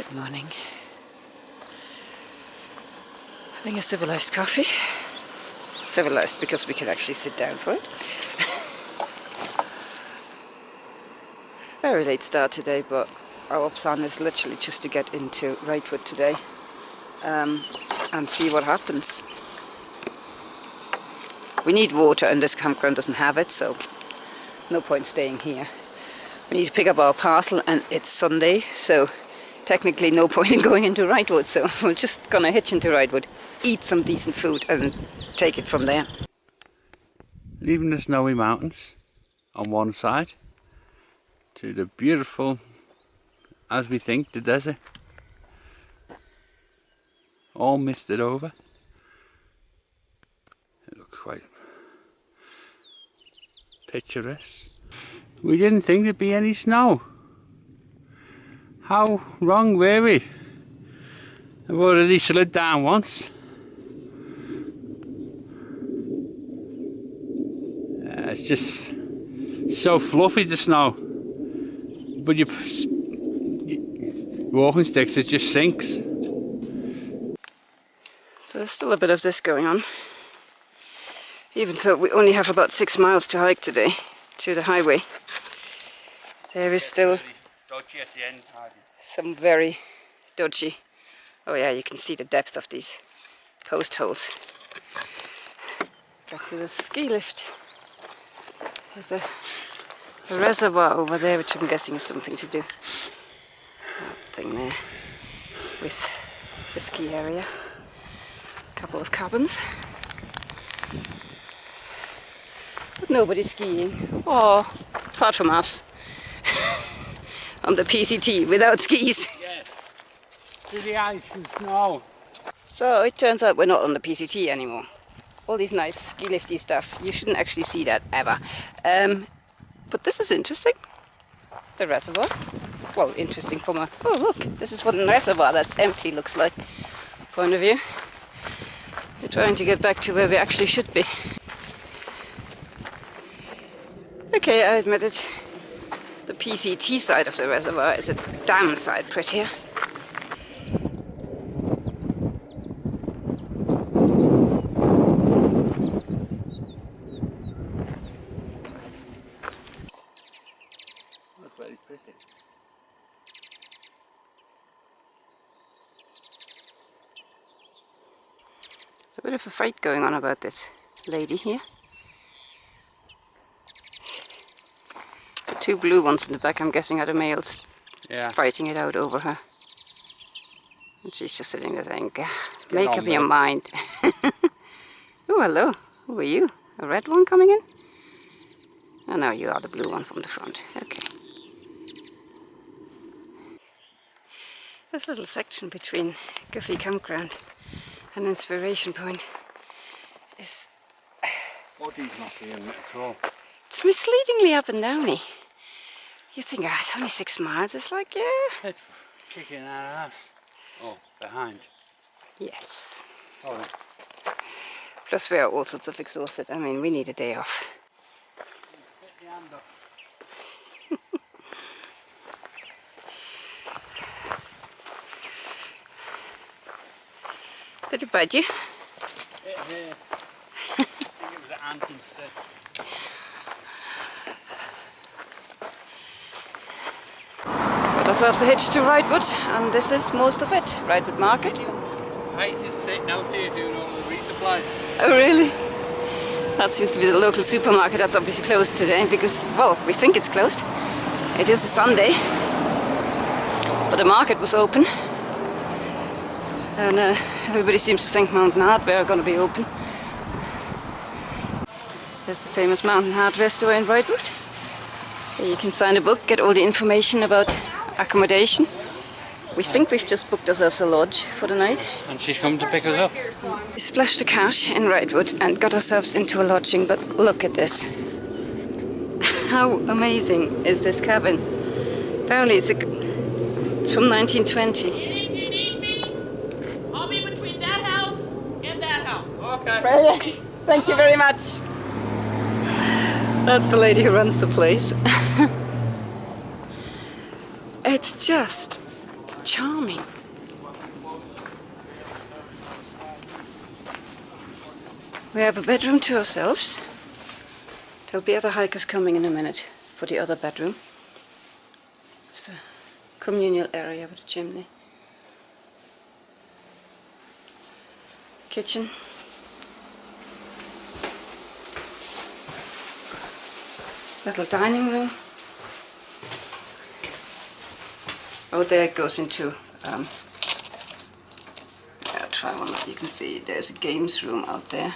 Good morning. Having a civilized coffee. Civilized because we can actually sit down for it. Very late start today, but our plan is literally just to get into Wrightwood today and see what happens. We need water and this campground doesn't have it, so no point staying here. We need to pick up our parcel and it's Sunday, so technically no point in going into Wrightwood, so we're just gonna hitch into Wrightwood, eat some decent food and take it from there. Leaving the snowy mountains on one side to the beautiful, as we think, the desert. All misted over. It looks quite picturesque. We didn't think there'd be any snow. How wrong were we? I've already slid down once. It's just so fluffy, the snow. But your walking sticks, it just sinks. So there's still a bit of this going on. Even though we only have about 6 miles to hike today to the highway, there is still dodgy at the end, some very dodgy. Oh yeah, you can see the depth of these post holes. Got to the ski lift. There's a reservoir over there, which I'm guessing is something to do. That thing there with the ski area. A couple of cabins. But nobody's skiing. Oh, apart from us. On the PCT without skis. Yes. To the ice and snow. So it turns out we're not on the PCT anymore. All these nice ski lifty stuff, you shouldn't actually see that ever. But this is interesting. The reservoir. Well, interesting from a, oh look, this is what a reservoir that's empty looks like. Point of view. We're trying to get back to where we actually should be. Okay, I admit it. The PCT side of the reservoir is a damn sight prettier. That's very pretty. There's a bit of a fight going on about this lady here. The two blue ones in the back, I'm guessing, are the males. Yeah. Fighting it out over her. And she's just sitting there saying, make on, up your mate. mind. Oh, hello. Who are you? A red one coming in? Oh, no, you are the blue one from the front. Okay. This little section between Guffey Campground and Inspiration Point is... Body's not feeling it at all. It's misleadingly up and downy. You think, ah, it's only 6 miles. It's like, yeah. It's kicking our ass. Oh, behind. Yes. Oh. Plus we are all sorts of exhausted. I mean, we need a day off. Get the hand off. Did it bite you? It hurt. I think it was an ant instead. Got ourselves a hitch to Wrightwood, and this is most of it. Wrightwood Market. Right, just sitting out here doing all the resupply. Oh really? That seems to be the local supermarket that's obviously closed today because, well, we think it's closed. It is a Sunday, but the market was open. And everybody seems to think Mountain Hardware are going to be open. There's the famous Mountain Hardware store in Wrightwood. There you can sign a book, get all the information about accommodation. We think we've just booked ourselves a lodge for the night. And she's coming to pick us up. We splashed the cash in Wrightwood and got ourselves into a lodging, but look at this. How amazing is this cabin? Apparently it's from 1920. I'll be between that house and that house. Okay. Brilliant. Thank you very much. That's the lady who runs the place. It's just charming. We have a bedroom to ourselves. There'll be other hikers coming in a minute for the other bedroom. It's a communal area with a chimney. Kitchen. Little dining room. Oh, there it goes into, I'll try one that you can see. There's a games room out there.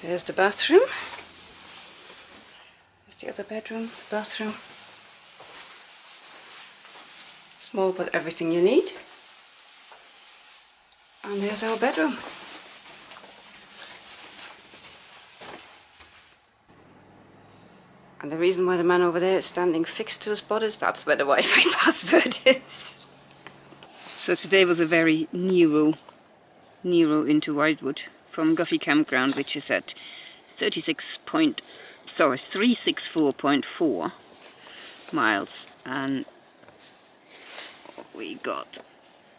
There's the bathroom. There's the other bedroom, bathroom. Small but everything you need. And there's our bedroom. And the reason why the man over there is standing fixed to his spot is that's where the Wi-Fi password is. So today was a very Nero into Whitewood from Guffey Campground, which is at 364.4 miles, and we got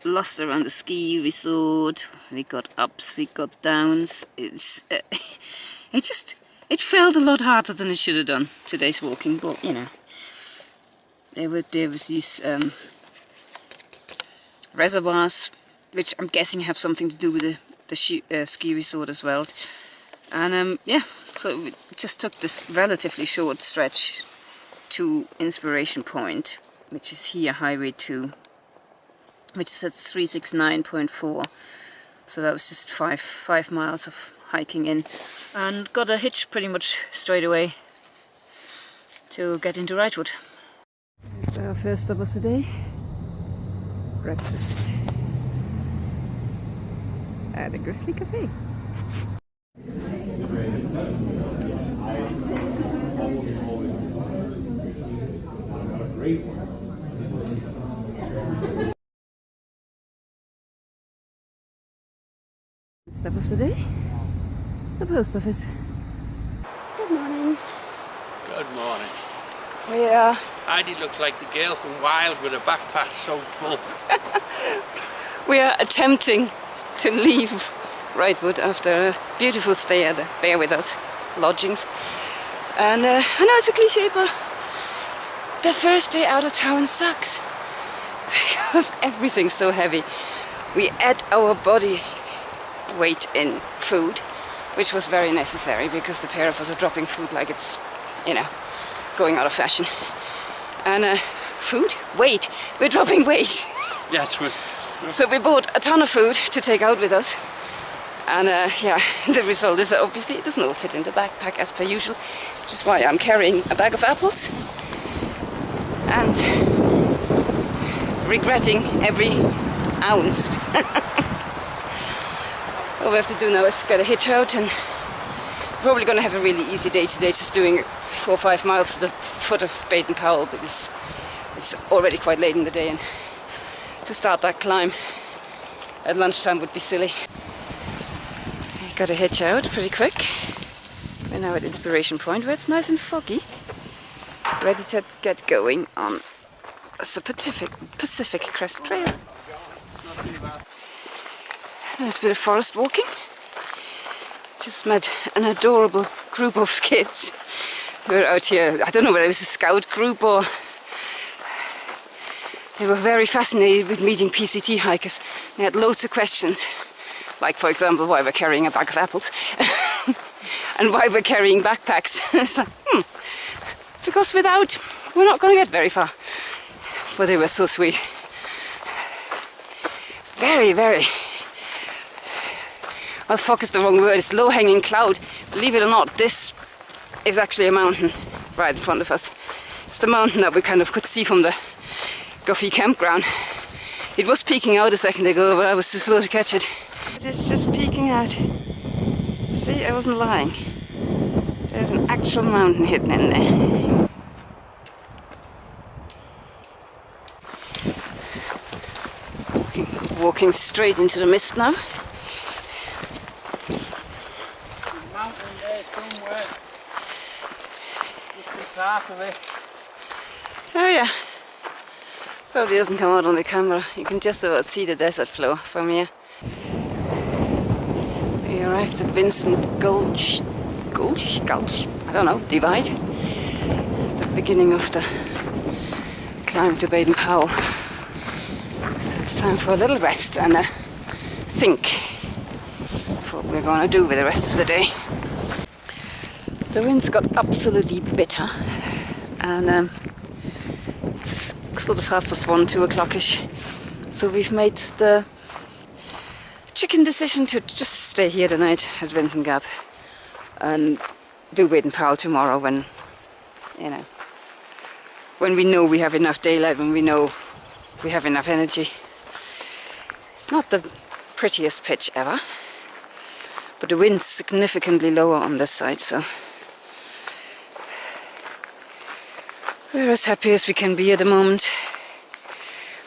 lost around the ski resort. We got ups, we got downs. It felt a lot harder than it should have done, today's walking, but you know, there was these reservoirs, which I'm guessing have something to do with the ski resort as well. And yeah, so we just took this relatively short stretch to Inspiration Point, which is here, Highway 2, which is at 369.4. So that was just five miles of hiking in, and got a hitch pretty much straight away to get into Wrightwood. Here's our first stop of the day. Breakfast at the Grizzly Cafe. Stop of the day. The post office. Good morning. Good morning. We are... Heidi looks like the girl from Wild with a backpack so full. We are attempting to leave Wrightwood after a beautiful stay at the Bear With Us lodgings. And I know it's a cliche, but the first day out of town sucks. Because everything's so heavy. We add our body weight in food, which was very necessary because the pair of us are dropping food like it's, you know, going out of fashion. And food? Weight. We're dropping weight. Yes, So we bought a ton of food to take out with us. And yeah, the result is that obviously it doesn't all fit in the backpack as per usual, which is why I'm carrying a bag of apples and regretting every ounce. All we have to do now is get a hitch out, and probably going to have a really easy day today, just doing 4 or 5 miles to the foot of Baden Powell, because it's already quite late in the day, and to start that climb at lunchtime would be silly. Got a hitch out pretty quick. We're now at Inspiration Point, where it's nice and foggy, ready to get going on the Pacific Crest Trail. Nice bit of forest walking. Just met an adorable group of kids who were out here. I don't know whether it was a scout group or... They were very fascinated with meeting PCT hikers. They had loads of questions. Like, for example, why we're carrying a bag of apples. And why we're carrying backpacks. It's like, because without, we're not going to get very far. But they were so sweet. Very, very... Well, fog is the wrong word, it's low-hanging cloud. Believe it or not, this is actually a mountain right in front of us. It's the mountain that we kind of could see from the Guffey Campground. It was peeking out a second ago, but I was too slow to catch it. It's just peeking out. See, I wasn't lying. There's an actual mountain hidden in there. Walking straight into the mist now. somewhere. Just the start of it. Oh yeah. Probably doesn't come out on the camera. You can just about see the desert floor from here. We arrived at Vincent Gulch, I don't know, Divide. It's the beginning of the climb to Baden Powell. So it's time for a little rest and a think of what we're going to do with the rest of the day. The winds got absolutely bitter, and it's sort of 1:30, 2 o'clock-ish. So we've made the chicken decision to just stay here tonight at Vincent Gap and do Baden Powell tomorrow when, you know, when we know we have enough daylight, when we know we have enough energy. It's not the prettiest pitch ever, but the wind's significantly lower on this side, so we're as happy as we can be at the moment.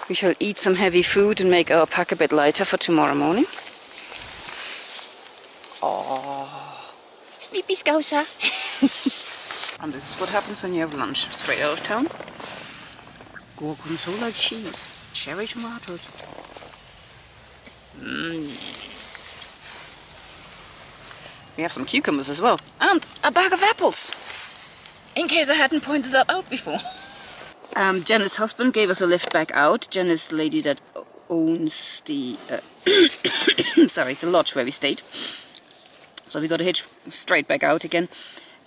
We shall eat some heavy food and make our pack a bit lighter for tomorrow morning. Oh, sleepy scouser. And this is what happens when you have lunch straight out of town. Gorgonzola cheese, cherry tomatoes. We have some cucumbers as well, and a bag of apples, in case I hadn't pointed that out before. Jenna's husband gave us a lift back out. Jenna's the lady that owns the sorry, the lodge where we stayed. So we got to hitch straight back out again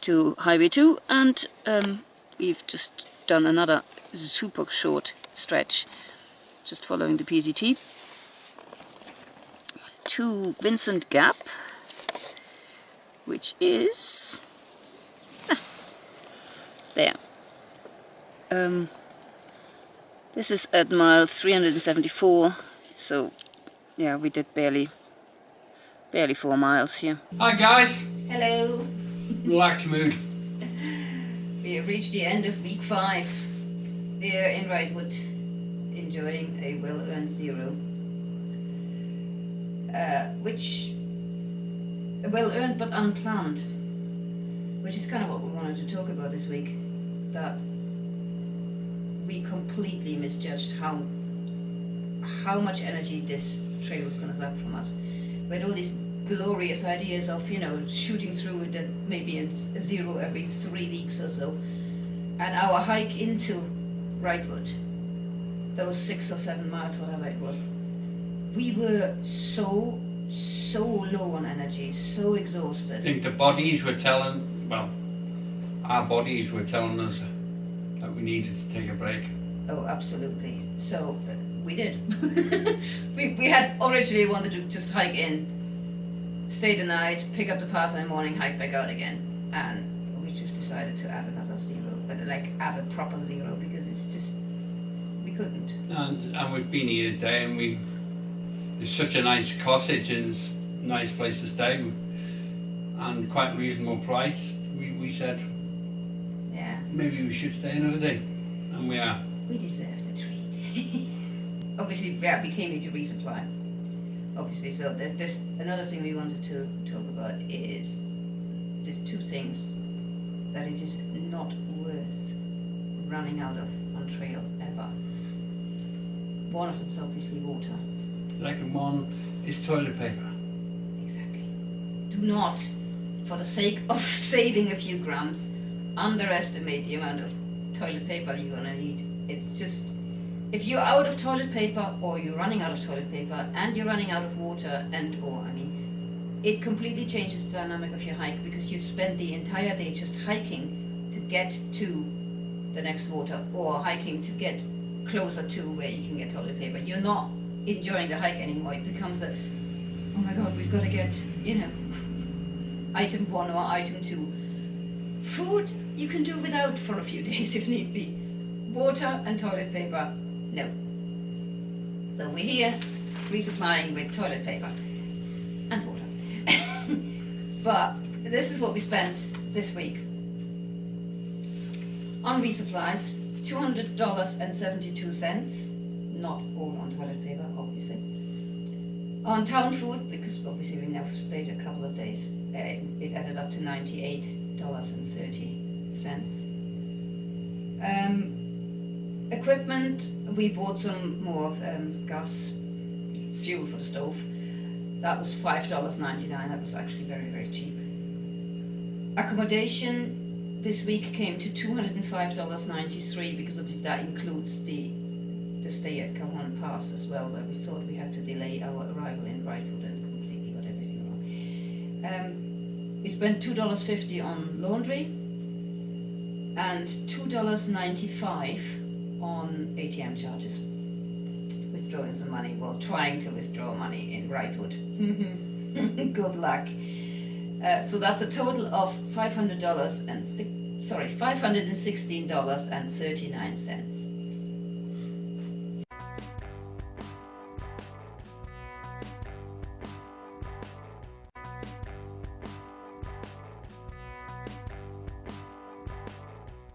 to Highway 2, and we've just done another super short stretch, just following the PCT to Vincent Gap, which is there. This is at mile 374, so yeah, we did barely 4 miles here. Hi guys. Hello. Relaxed mood. We have reached the end of week 5 here in Wrightwood, enjoying a well-earned 0, which well-earned but unplanned, which is kind of what we wanted to talk about this week. That we completely misjudged how much energy this trail was going to suck from us. We had all these glorious ideas of, you know, shooting through it maybe in 0 every 3 weeks or so, and our hike into Wrightwood, those 6 or 7 miles, whatever it was, we were so low on energy, so exhausted. I think the bodies were telling, well, our bodies were telling us that we needed to take a break. Oh, absolutely. So we did. we had originally wanted to just hike in, stay the night, pick up the path in the morning, hike back out again, and we just decided to add another 0, but like add a proper 0, because it's just, we couldn't. And we've been here today, and it's such a nice cottage and nice place to stay, and quite reasonable price. We said, yeah, maybe we should stay another day, and we are. We deserved a treat. Obviously, yeah, we came here to resupply. Obviously, so there's another thing we wanted to talk about is there's 2 things that it is not worth running out of on trail ever. One of them is obviously water. Second one is toilet paper. Exactly. Do not, for the sake of saving a few grams, underestimate the amount of toilet paper you're gonna need. It's just, if you're out of toilet paper, or you're running out of toilet paper, and you're running out of water, it completely changes the dynamic of your hike, because you spend the entire day just hiking to get to the next water, or hiking to get closer to where you can get toilet paper. You're not enjoying the hike anymore. It becomes a, oh my god, we've got to get, you know, item 1 or item 2. Food you can do without for a few days if need be. Water and toilet paper, no. So we're here resupplying with toilet paper and water. But this is what we spent this week on resupplies. $200.72, not all on toilet paper, obviously. On town food, because obviously we now stayed a couple of days, it added up to $98.30. Equipment, we bought some more gas fuel for the stove. That was $5.99. That was actually very, very cheap. Accommodation this week came to $205.93, because obviously that includes the stay at Cajon Pass as well, where we thought we had to delay our arrival in Wrightwood and completely got everything wrong. We spent $2.50 on laundry and $2.95 on ATM charges. Withdrawing some money, well, trying to withdraw money in Wrightwood. Good luck. So that's a total of $516.39.